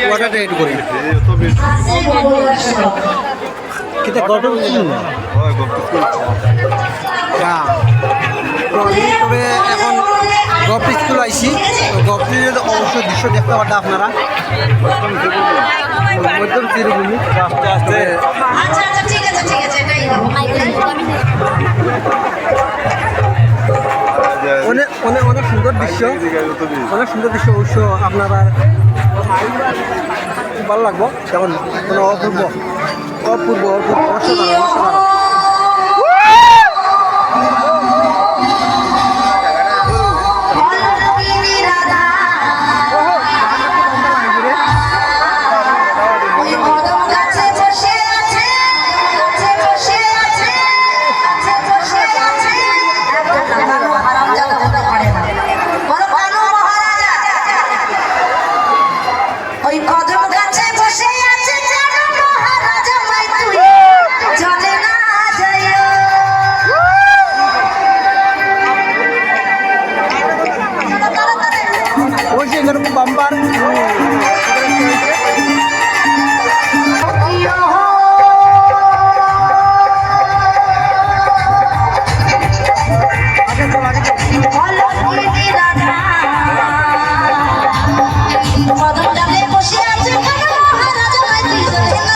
ওয়াটারটা add করি কিন্তু গঠন তবে এখন গভর্নমেন্ট স্কুল আইসি তো গভর্নমেন্টের অবশ্যই দৃশ্য দেখতে পারবে আপনারা মধ্যম তিরুভূমি আস্তে আস্তে অনেক অনেক অনেক সুন্দর দৃশ্য অবশ্য আপনারা ভালো লাগবো যেমন কোনো অপূর্ব অসাধারণ